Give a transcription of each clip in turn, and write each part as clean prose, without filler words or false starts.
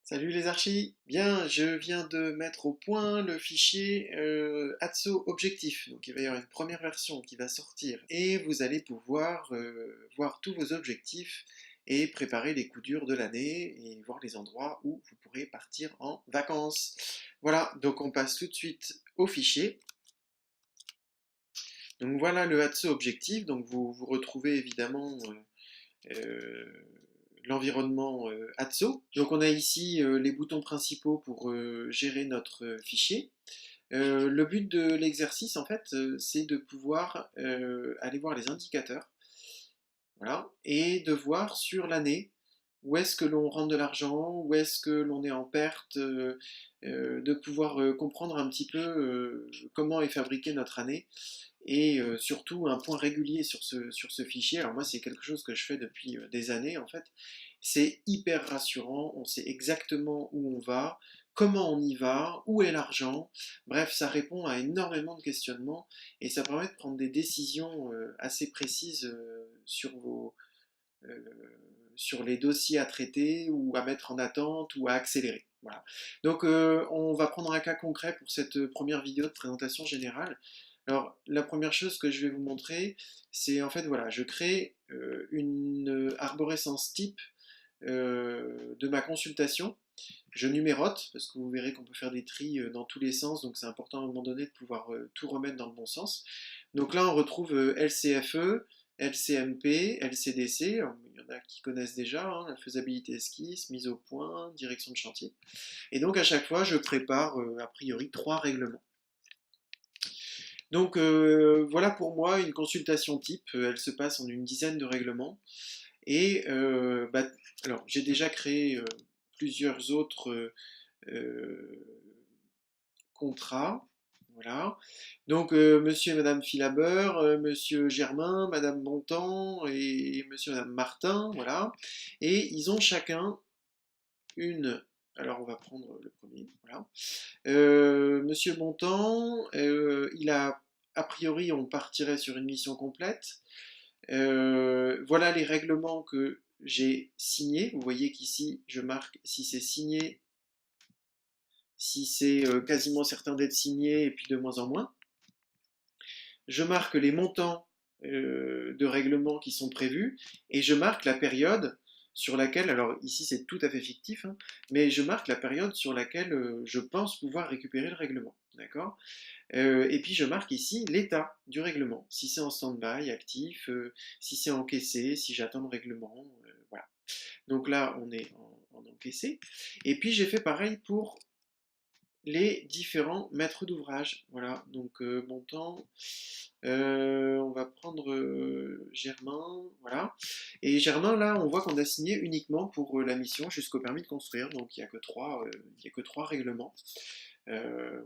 Salut les archis! Bien, je viens de mettre au point le fichier Atso Objectif. Donc il va y avoir une première version qui va sortir et vous allez pouvoir voir tous vos objectifs et préparer les coups durs de l'année et voir les endroits où vous pourrez partir en vacances. Voilà, donc on passe tout de suite au fichier. Donc voilà le Atso Objectif. Donc vous retrouvez évidemment l'environnement Atso. Donc on a ici les boutons principaux pour gérer notre fichier. Le but de l'exercice, en fait, c'est de pouvoir aller voir les indicateurs, voilà, et de voir sur l'année où est-ce que l'on rentre de l'argent, où est-ce que l'on est en perte, de pouvoir comprendre un petit peu comment est fabriquée notre année et surtout un point régulier sur ce fichier. Alors moi c'est quelque chose que je fais depuis des années en fait. C'est hyper rassurant, on sait exactement où on va, comment on y va, où est l'argent. Bref, ça répond à énormément de questionnements et ça permet de prendre des décisions assez précises euh, sur les dossiers à traiter ou à mettre en attente ou à accélérer. Voilà. Donc on va prendre un cas concret pour cette première vidéo de présentation générale. Alors la première chose que je vais vous montrer, c'est en fait voilà, je crée une arborescence type de ma consultation. Je numérote, parce que vous verrez qu'on peut faire des tris dans tous les sens, donc c'est important à un moment donné de pouvoir tout remettre dans le bon sens. Donc là, on retrouve LCFE, LCMP, LCDC, alors, il y en a qui connaissent déjà, hein, la faisabilité esquisse, mise au point, direction de chantier. Et donc à chaque fois, je prépare a priori 3 règlements. Donc voilà pour moi une consultation type, elle se passe en une dizaine de règlements. Et alors j'ai déjà créé plusieurs autres contrats. Voilà. Donc, monsieur et madame Filabeur, monsieur Germain, madame Bontemps et monsieur et madame Martin, voilà. Et ils ont chacun une. Alors, on va prendre le premier, voilà. Monsieur Bontemps, a priori, on partirait sur une mission complète. Voilà les règlements que j'ai signés. Vous voyez qu'ici, je marque si c'est signé, si c'est quasiment certain d'être signé, et puis de moins en moins. Je marque les montants de règlement qui sont prévus, et je marque la période sur laquelle, alors ici c'est tout à fait fictif, hein, mais je marque la période sur laquelle je pense pouvoir récupérer le règlement. D'accord. Et puis je marque ici l'état du règlement, si c'est en stand-by, actif, si c'est encaissé, si j'attends le règlement, voilà. Donc là on est en encaissé. Et puis j'ai fait pareil pour les différents maîtres d'ouvrage. Voilà, donc montant, on va prendre Germain, voilà. Et Germain, là, on voit qu'on a signé uniquement pour la mission jusqu'au permis de construire, donc il n'y a que trois règlements.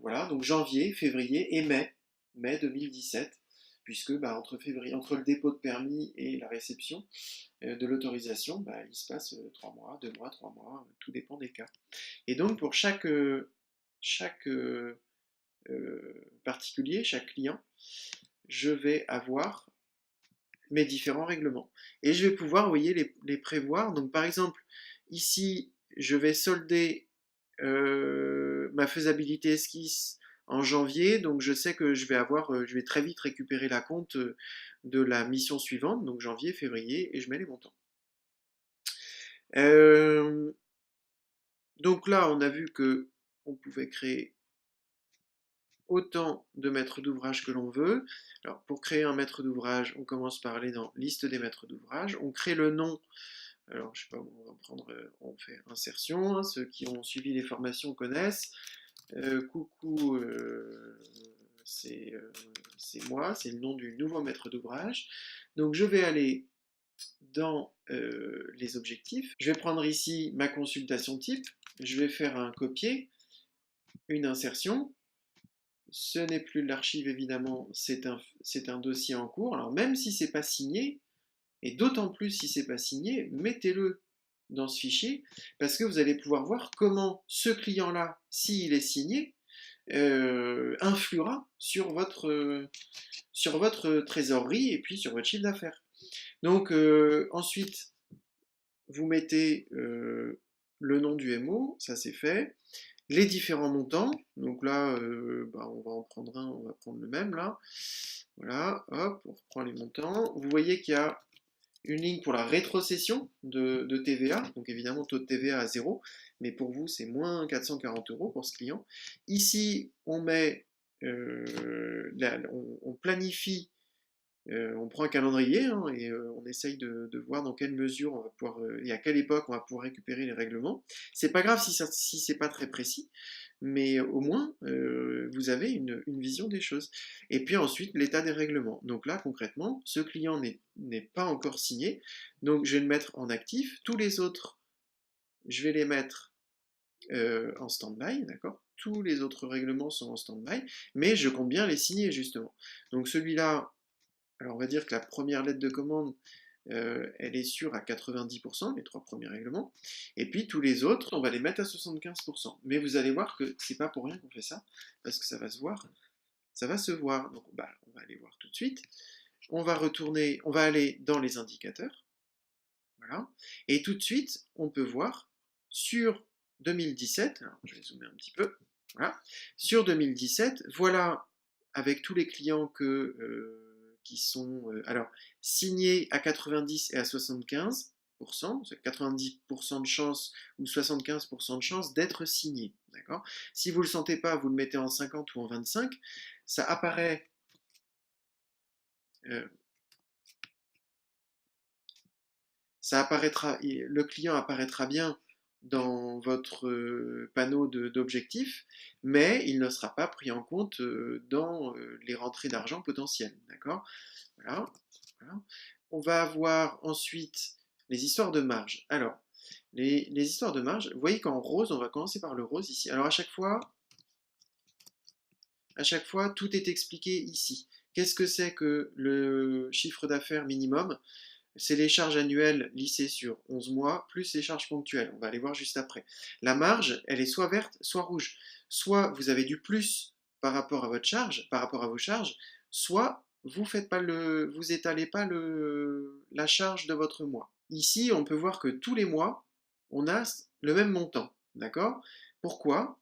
Voilà, donc janvier, février et mai 2017, puisque bah, entre le dépôt de permis et la réception de l'autorisation, bah, il se passe 3 mois, 2 mois, 3 mois, tout dépend des cas. Et donc pour chaque particulier, chaque client, je vais avoir mes différents règlements. Et je vais pouvoir, vous voyez, les prévoir. Donc par exemple, ici, je vais solder ma faisabilité esquisse en janvier, donc je sais que je vais très vite récupérer la compte de la mission suivante, donc janvier, février, et je mets les montants. Donc là, on a vu que on pouvait créer autant de maîtres d'ouvrage que l'on veut. Alors pour créer un maître d'ouvrage, on commence par aller dans liste des maîtres d'ouvrage, on crée le nom. Alors je sais pas, on va prendre, on fait insertion, hein, ceux qui ont suivi les formations connaissent. Coucou, c'est moi, c'est le nom du nouveau maître d'ouvrage. Donc je vais aller dans les objectifs. Je vais prendre ici ma consultation type. Je vais faire un copier, une insertion. Ce n'est plus l'archive évidemment, c'est un dossier en cours. Alors même si c'est pas signé, et d'autant plus si c'est pas signé, mettez-le dans ce fichier parce que vous allez pouvoir voir comment ce client-là, s'il est signé, influera sur votre trésorerie et puis sur votre chiffre d'affaires. Donc ensuite, vous mettez le nom du MO, ça c'est fait. Les différents montants, donc là, on va en prendre un, on va prendre le même là. Voilà, hop, on reprend les montants. Vous voyez qu'il y a une ligne pour la rétrocession de TVA, donc évidemment taux de TVA à 0, mais pour vous c'est moins 440 euros pour ce client. Ici, on met, on planifie, on prend un calendrier hein, et on essaye de voir dans quelle mesure on va pouvoir et à quelle époque on va pouvoir récupérer les règlements. C'est pas grave si c'est pas très précis, mais au moins vous avez une vision des choses. Et puis ensuite l'état des règlements. Donc là concrètement, ce client n'est pas encore signé, donc je vais le mettre en actif. Tous les autres, je vais les mettre en stand-by, d'accord? Tous les autres règlements sont en stand-by, mais je compte bien les signer justement. Donc celui-là, alors on va dire que la première lettre de commande, elle est sûre à 90%, les 3 premiers règlements. Et puis tous les autres, on va les mettre à 75%. Mais vous allez voir que c'est pas pour rien qu'on fait ça, parce que ça va se voir. Ça va se voir. Donc on va aller voir tout de suite. On va retourner, on va aller dans les indicateurs. Voilà. Et tout de suite, on peut voir sur 2017, alors je vais zoomer un petit peu. Voilà. Sur 2017, voilà avec tous les clients qui sont alors signés à 90 et à 75%, c'est 90% de chance ou 75% de chance d'être signé. D'accord. Si vous ne le sentez pas, vous le mettez en 50 ou en 25, ça apparaît. Euh, Ça apparaîtra, le client apparaîtra bien dans votre panneau d'objectifs, mais il ne sera pas pris en compte dans les rentrées d'argent potentielles. D'accord. Voilà. Voilà. On va avoir ensuite les histoires de marge. Alors, les histoires de marge, vous voyez qu'en rose, on va commencer par le rose ici. Alors à chaque fois, tout est expliqué ici. Qu'est-ce que c'est que le chiffre d'affaires minimum? C'est les charges annuelles lissées sur 11 mois, plus les charges ponctuelles. On va aller voir juste après. La marge, elle est soit verte, soit rouge. Soit vous avez du plus par rapport à votre charge, par rapport à vos charges, soit vous faites pas vous étalez pas la charge de votre mois. Ici, on peut voir que tous les mois, on a le même montant. D'accord? Pourquoi?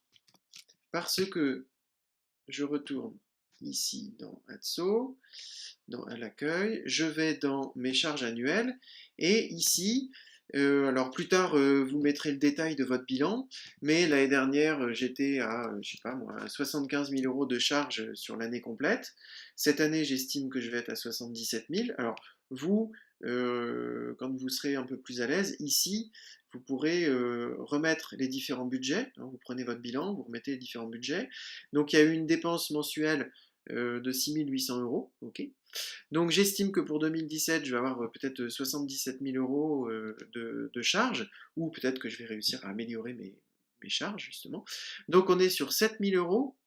Parce que je retourne ici dans Atso, dans l'accueil, je vais dans mes charges annuelles, et ici, alors plus tard, vous mettrez le détail de votre bilan, mais l'année dernière, j'étais à, je sais pas moi, à 75 000 euros de charges sur l'année complète. Cette année, j'estime que je vais être à 77 000. Alors, vous, quand vous serez un peu plus à l'aise, ici, vous pourrez remettre les différents budgets. Hein, vous prenez votre bilan, vous remettez les différents budgets. Donc, il y a eu une dépense mensuelle de 6 800 euros. Ok. Donc j'estime que pour 2017, je vais avoir peut-être 77 000 euros de charges, ou peut-être que je vais réussir à améliorer mes charges, justement. Donc on est sur 7 000 euros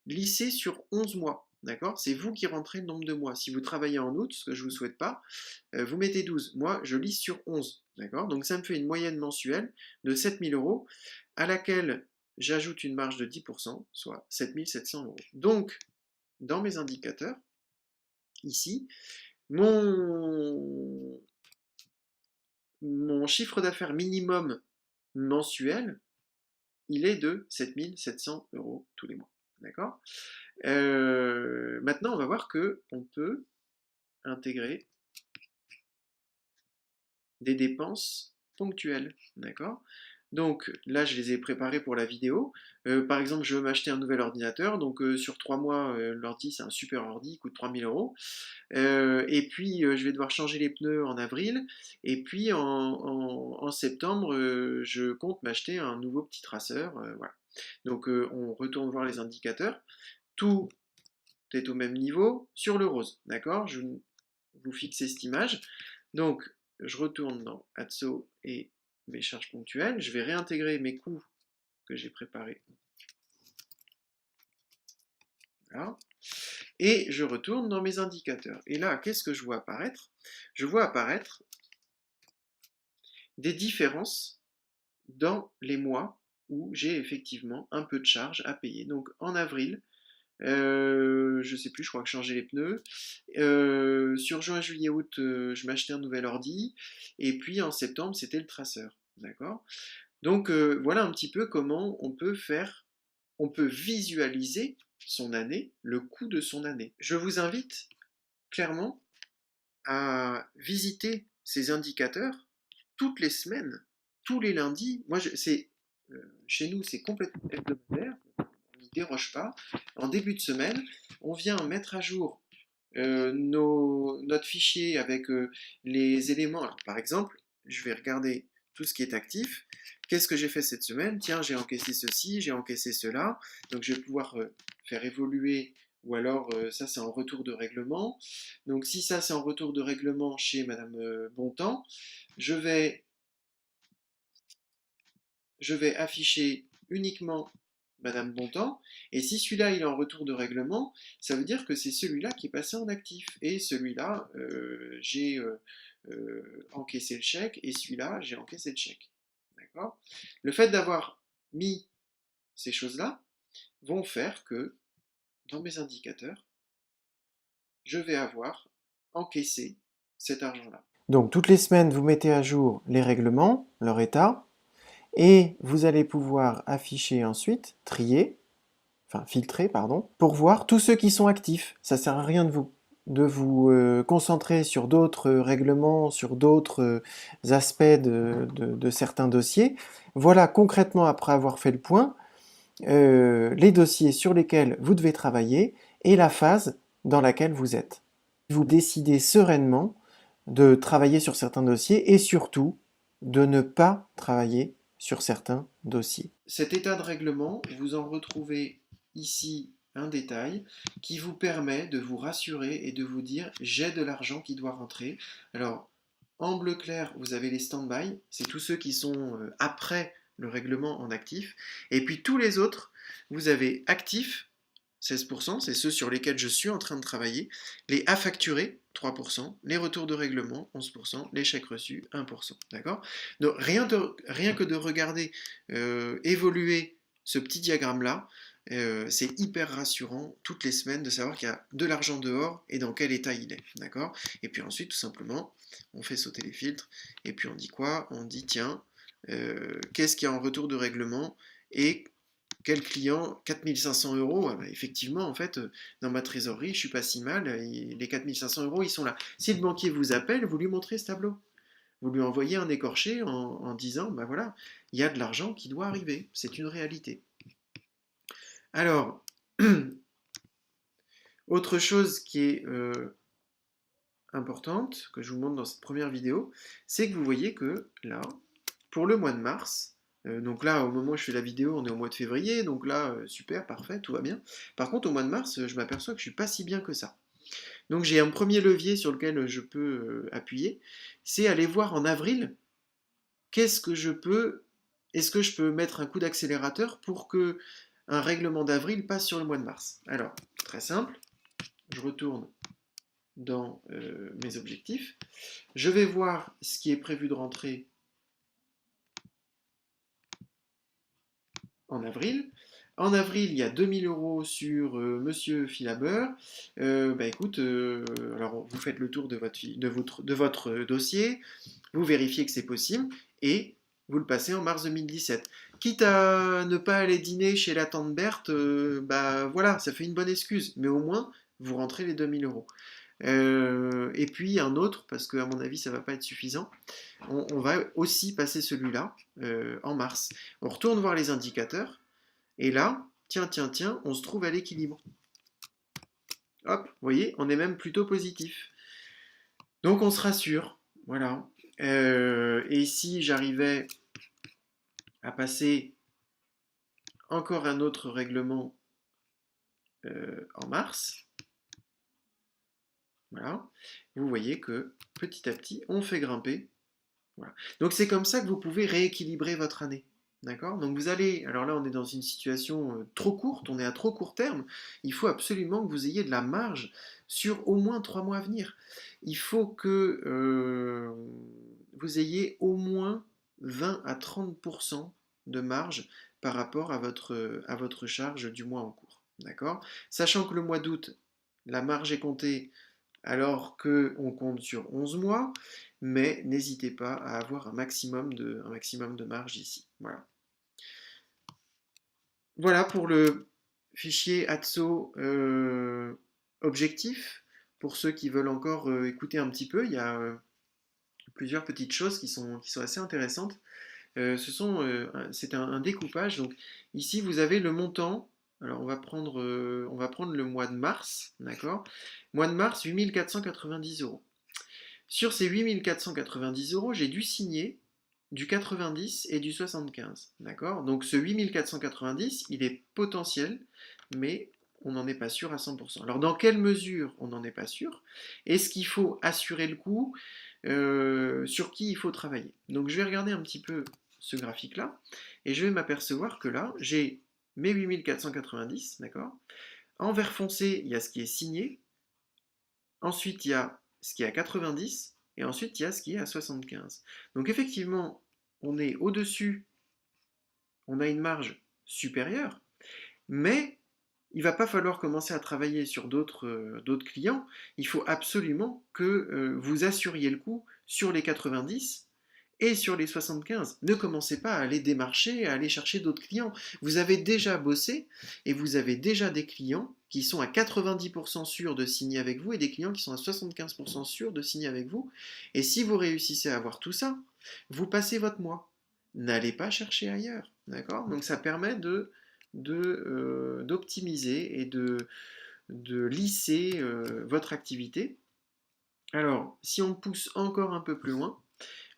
lissés sur 11 mois. D'accord. C'est vous qui rentrez le nombre de mois. Si vous travaillez en août, ce que je ne vous souhaite pas, vous mettez 12. Moi, je lisse sur 11. D'accord. Donc ça me fait une moyenne mensuelle de 7 000 euros, à laquelle j'ajoute une marge de 10%, soit 7 700 euros. Donc, dans mes indicateurs, ici, mon, mon chiffre d'affaires minimum mensuel, il est de 7 700 euros tous les mois. D'accord. Maintenant, on va voir que on peut intégrer des dépenses ponctuelles. D'accord. Donc là, je les ai préparés pour la vidéo. Par exemple, je veux m'acheter un nouvel ordinateur. Donc sur 3 mois, l'ordi, c'est un super ordi, il coûte 3000 euros. Et puis, je vais devoir changer les pneus en avril. Et puis, en septembre, je compte m'acheter un nouveau petit traceur. Voilà. Donc, on retourne voir les indicateurs. Tout est au même niveau sur le rose. D'accord. Je vous fixez cette image. Donc, je retourne dans Atso et mes charges ponctuelles. Je vais réintégrer mes coûts que j'ai préparés. Voilà. Et je retourne dans mes indicateurs. Et là, qu'est-ce que je vois apparaître? Je vois apparaître des différences dans les mois où j'ai effectivement un peu de charge à payer. Donc en avril, je sais plus, je crois que je changeais les pneus. Sur juin, juillet, août, je m'achetais un nouvel ordi. Et puis en septembre, c'était le traceur. D'accord. Donc voilà un petit peu comment on peut visualiser son année, le coût de son année. Je vous invite clairement à visiter ces indicateurs toutes les semaines, tous les lundis. Chez nous, c'est complètement hebdomadaire, on n'y déroge pas. En début de semaine, on vient mettre à jour notre fichier avec les éléments. Alors, par exemple, je vais regarder tout ce qui est actif. Qu'est-ce que j'ai fait cette semaine? Tiens, j'ai encaissé ceci, j'ai encaissé cela. Donc, je vais pouvoir faire évoluer, ou alors ça, c'est en retour de règlement. Donc, si ça, c'est en retour de règlement chez Madame Bontemps, je vais, je vais afficher uniquement Madame Bontemps. Et si celui-là il est en retour de règlement, ça veut dire que c'est celui-là qui est passé en actif. Et celui-là, j'ai encaissé le chèque, et celui-là, j'ai encaissé le chèque. D'accord? Le fait d'avoir mis ces choses-là vont faire que dans mes indicateurs, je vais avoir encaissé cet argent-là. Donc toutes les semaines, vous mettez à jour les règlements, leur état, et vous allez pouvoir afficher ensuite, filtrer, pardon, pour voir tous ceux qui sont actifs. Ça ne sert à rien de vous concentrer sur d'autres règlements, sur d'autres aspects de certains dossiers. Voilà concrètement, après avoir fait le point, les dossiers sur lesquels vous devez travailler et la phase dans laquelle vous êtes. Vous décidez sereinement de travailler sur certains dossiers et surtout de ne pas travailler sur certains dossiers. Cet état de règlement, vous en retrouvez ici un détail qui vous permet de vous rassurer et de vous dire j'ai de l'argent qui doit rentrer. Alors en bleu clair, vous avez les stand-by, c'est tous ceux qui sont après le règlement en actif. Et puis tous les autres, vous avez actifs, 16%, c'est ceux sur lesquels je suis en train de travailler, les à facturer, 3%, les retours de règlement, 11%, les chèques reçus, 1%. D'accord? Donc rien que de regarder évoluer ce petit diagramme-là, c'est hyper rassurant toutes les semaines de savoir qu'il y a de l'argent dehors et dans quel état il est. D'accord? Et puis ensuite, tout simplement, on fait sauter les filtres et puis on dit quoi? On dit tiens, qu'est-ce qu'il y a en retour de règlement et quel client? 4500 euros. Ah bah, effectivement, en fait, dans ma trésorerie, je suis pas si mal. Les 4500 euros, ils sont là. Si le banquier vous appelle, vous lui montrez ce tableau. Vous lui envoyez un écorché en disant, bah voilà, il y a de l'argent qui doit arriver. C'est une réalité. Alors, autre chose qui est importante, que je vous montre dans cette première vidéo, c'est que vous voyez que là, pour le mois de mars, donc là, au moment où je fais la vidéo, on est au mois de février, donc là, super, parfait, tout va bien. Par contre, au mois de mars, je m'aperçois que je suis pas si bien que ça. Donc j'ai un premier levier sur lequel je peux appuyer, c'est aller voir en avril, est-ce que je peux mettre un coup d'accélérateur pour que un règlement d'avril passe sur le mois de mars. Alors, très simple, je retourne dans mes objectifs, je vais voir ce qui est prévu de rentrer en avril. En avril, il y a 2000 euros sur Monsieur Filabeur. Bah écoute, alors vous faites le tour de votre dossier, vous vérifiez que c'est possible et vous le passez en mars 2017. Quitte à ne pas aller dîner chez la tante Berthe, bah voilà, ça fait une bonne excuse, mais au moins vous rentrez les 2000 euros. Et puis un autre, parce qu'à mon avis ça va pas être suffisant, on va aussi passer celui-là en mars. On retourne voir les indicateurs, et là, tiens, on se trouve à l'équilibre. Hop, vous voyez, on est même plutôt positif. Donc on se rassure, voilà. Et si j'arrivais à passer encore un autre règlement en mars, voilà, vous voyez que petit à petit, on fait grimper. Voilà. Donc c'est comme ça que vous pouvez rééquilibrer votre année. D'accord? Donc vous allez, alors là on est dans une situation trop courte, on est à trop court terme, il faut absolument que vous ayez de la marge sur au moins 3 mois à venir. Il faut que vous ayez au moins 20 à 30% de marge par rapport à votre charge du mois en cours. D'accord? Sachant que le mois d'août, la marge est comptée alors qu'on compte sur 11 mois. mais n'hésitez pas à avoir un maximum de marge ici. Voilà. Voilà pour le fichier ATSO objectif. Pour ceux qui veulent encore écouter un petit peu, il y a plusieurs petites choses qui sont assez intéressantes. C'est un découpage. Donc ici, vous avez le montant. Alors on va prendre le mois de mars, d'accord? Mois de mars, 8490 euros. Sur ces 8490 euros, j'ai dû signer du 90 et du 75, d'accord? Donc ce 8490, il est potentiel, mais on n'en est pas sûr à 100%. Alors dans quelle mesure on n'en est pas sûr? Est-ce qu'il faut assurer le coup? Sur qui il faut travailler? Donc je vais regarder un petit peu ce graphique-là, et je vais m'apercevoir que là, j'ai mes 8490, d'accord? En vert foncé, il y a ce qui est signé, ensuite il y a ce qui est à 90, et ensuite il y a ce qui est à 75. Donc effectivement, on est au-dessus, on a une marge supérieure, mais il ne va pas falloir commencer à travailler sur d'autres clients. Il faut absolument que vous assuriez le coup sur les 90 et sur les 75. Ne commencez pas à aller démarcher, à aller chercher d'autres clients. Vous avez déjà bossé et vous avez déjà des clients qui sont à 90% sûrs de signer avec vous et des clients qui sont à 75% sûrs de signer avec vous. Et si vous réussissez à avoir tout ça, vous passez votre mois. N'allez pas chercher ailleurs. D'accord? Donc ça permet d'optimiser et de lisser votre activité. Alors, si on pousse encore un peu plus loin,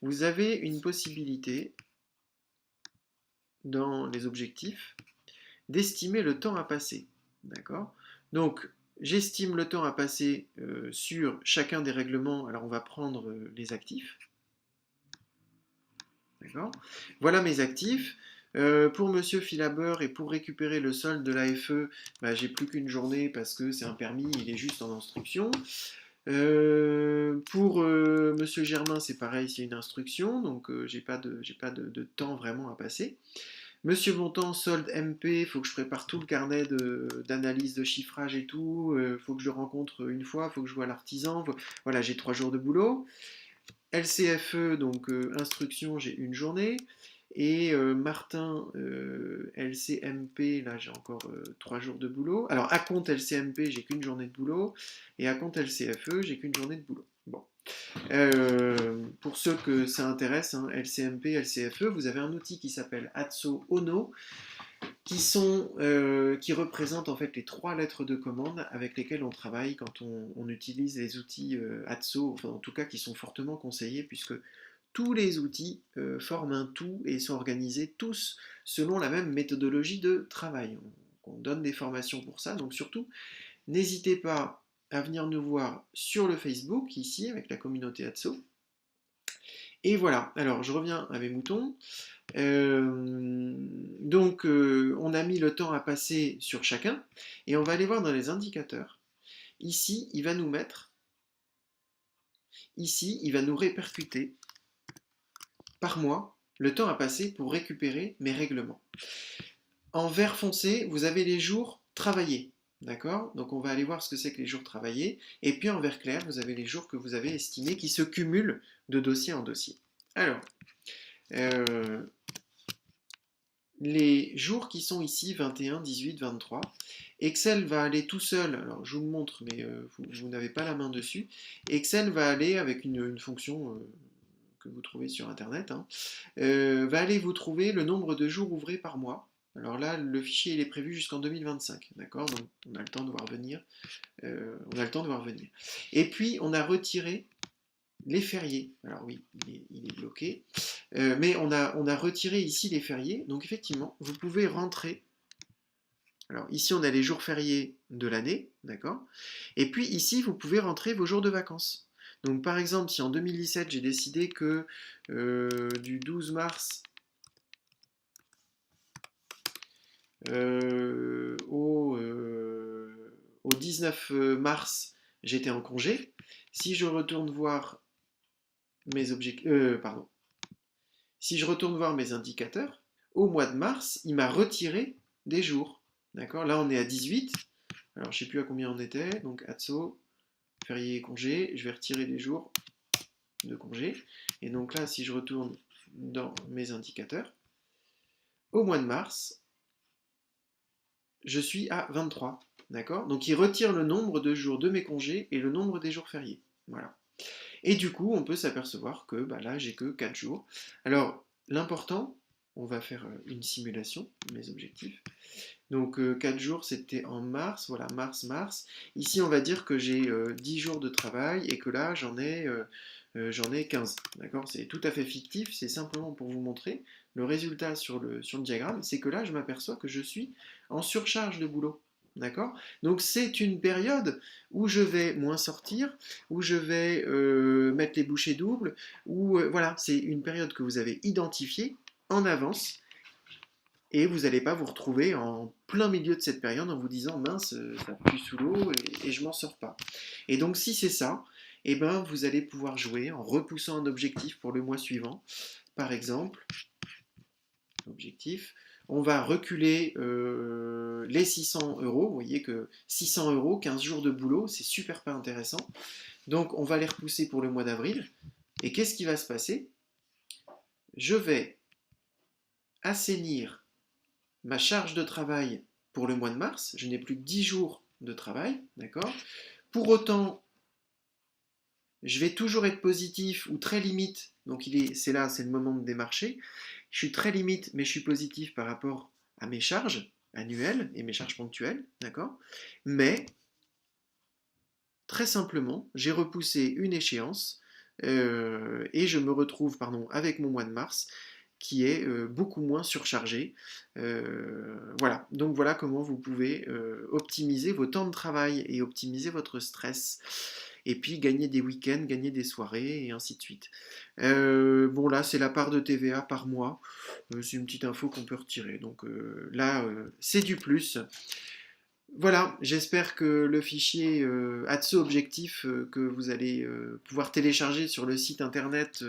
vous avez une possibilité dans les objectifs d'estimer le temps à passer. D'accord? Donc, j'estime le temps à passer sur chacun des règlements. Alors, on va prendre les actifs. D'accord? Voilà mes actifs. Pour Monsieur Philaber et pour récupérer le solde de l'AFE, bah, j'ai plus qu'une journée parce que c'est un permis, il est juste en instruction. Pour Monsieur Germain, c'est pareil, c'est une instruction, donc j'ai pas de temps vraiment à passer. Monsieur Bontemps, solde MP, il faut que je prépare tout le carnet d'analyse de chiffrage et tout, faut que je le rencontre une fois, il faut que je vois l'artisan, voilà, j'ai 3 jours de boulot. LCFE, donc instruction, j'ai une journée. Et Martin, LCMP, là j'ai encore 3 jours de boulot. Alors à compte LCMP, j'ai qu'une journée de boulot. Et à compte LCFE, j'ai qu'une journée de boulot. Bon. Pour ceux que ça intéresse, hein, LCMP, LCFE, vous avez un outil qui s'appelle Atso Ono, qui représentent en fait les 3 lettres de commande avec lesquelles on travaille quand on utilise les outils Atso, enfin en tout cas qui sont fortement conseillés puisque tous les outils forment un tout et sont organisés tous selon la même méthodologie de travail. On donne des formations pour ça, donc surtout, n'hésitez pas à venir nous voir sur le Facebook, ici, avec la communauté Atso. Et voilà, alors je reviens à mes moutons. Donc, on a mis le temps à passer sur chacun, et on va aller voir dans les indicateurs. Ici, il va nous mettre, ici, il va nous répercuter par mois le temps à passer pour récupérer mes règlements. En vert foncé, vous avez les jours travaillés. D'accord? Donc on va aller voir ce que c'est que les jours travaillés. Et puis en vert clair, vous avez les jours que vous avez estimés qui se cumulent de dossier en dossier. Alors, les jours qui sont ici, 21, 18, 23, Excel va aller tout seul, alors je vous le montre, mais vous n'avez pas la main dessus. Excel va aller avec une fonction que vous trouvez sur Internet, hein, va aller vous trouver le nombre de jours ouvrés par mois. Alors là, le fichier il est prévu jusqu'en 2025, d'accord? Donc on a le temps de voir venir. Et puis on a retiré les fériés. Alors oui, il est bloqué. Mais on a retiré ici les fériés. Donc effectivement, vous pouvez rentrer. Alors ici, on a les jours fériés de l'année, d'accord? Et puis ici, vous pouvez rentrer vos jours de vacances. Donc par exemple, si en 2017, j'ai décidé que du 12 mars au 19 mars, j'étais en congé. Si je retourne voir mes objectifs, pardon, si je retourne voir mes indicateurs, au mois de mars, il m'a retiré des jours. D'accord? Là, on est à 18. Alors, je ne sais plus à combien on était. Donc, Atso, férié et congé. Je vais retirer les jours. de congé. Et donc là, si je retourne dans mes indicateurs, au mois de mars, je suis à 23. D'accord? Donc il retire le nombre de jours de mes congés et le nombre des jours fériés. Voilà. Et du coup, on peut s'apercevoir que bah, là, j'ai que 4 jours. Alors, l'important, on va faire une simulation, mes objectifs. Donc 4 jours, c'était en mars, voilà, mars. Ici, on va dire que j'ai 10 jours de travail et que là, j'en ai 15. D'accord? C'est tout à fait fictif, c'est simplement pour vous montrer. Le résultat sur le diagramme, c'est que là, je m'aperçois que je suis en surcharge de boulot. D'accord? Donc c'est une période où je vais moins sortir, où je vais mettre les bouchées doubles, où voilà, c'est une période que vous avez identifiée en avance et vous n'allez pas vous retrouver en plein milieu de cette période en vous disant mince, ça pue sous l'eau et je m'en sors pas. Et donc si c'est ça, eh ben, vous allez pouvoir jouer en repoussant un objectif pour le mois suivant. Par exemple, objectif, on va reculer les 600 euros. Vous voyez que 600 euros, 15 jours de boulot, c'est super pas intéressant. Donc on va les repousser pour le mois d'avril. Et qu'est-ce qui va se passer? Je vais assainir ma charge de travail pour le mois de mars, je n'ai plus que 10 jours de travail, d'accord? Pour autant, je vais toujours être positif ou très limite, donc c'est là, c'est le moment de démarcher. Je suis très limite, mais je suis positif par rapport à mes charges annuelles et mes charges ponctuelles, d'accord? Mais, très simplement, j'ai repoussé une échéance et je me retrouve, pardon, avec mon mois de mars qui est beaucoup moins surchargé. Voilà, donc voilà comment vous pouvez optimiser vos temps de travail et optimiser votre stress. Et puis gagner des week-ends, gagner des soirées et ainsi de suite. Bon là c'est la part de TVA par mois. C'est une petite info qu'on peut retirer. Donc là c'est du plus. Voilà, j'espère que le fichier Atso Objectif que vous allez pouvoir télécharger sur le site internet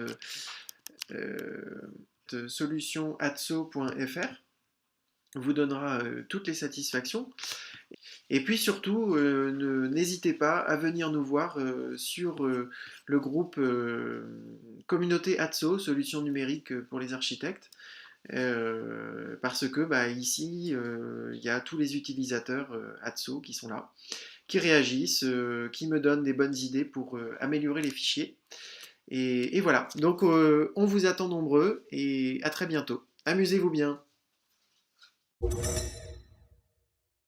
solutionatso.fr vous donnera toutes les satisfactions. Et puis surtout, n'hésitez pas à venir nous voir sur le groupe Communauté Atso, solutions numériques pour les architectes. Parce que bah, ici, il y a tous les utilisateurs Atso qui sont là, qui réagissent, qui me donnent des bonnes idées pour améliorer les fichiers. Et voilà, donc on vous attend nombreux et à très bientôt. Amusez-vous bien.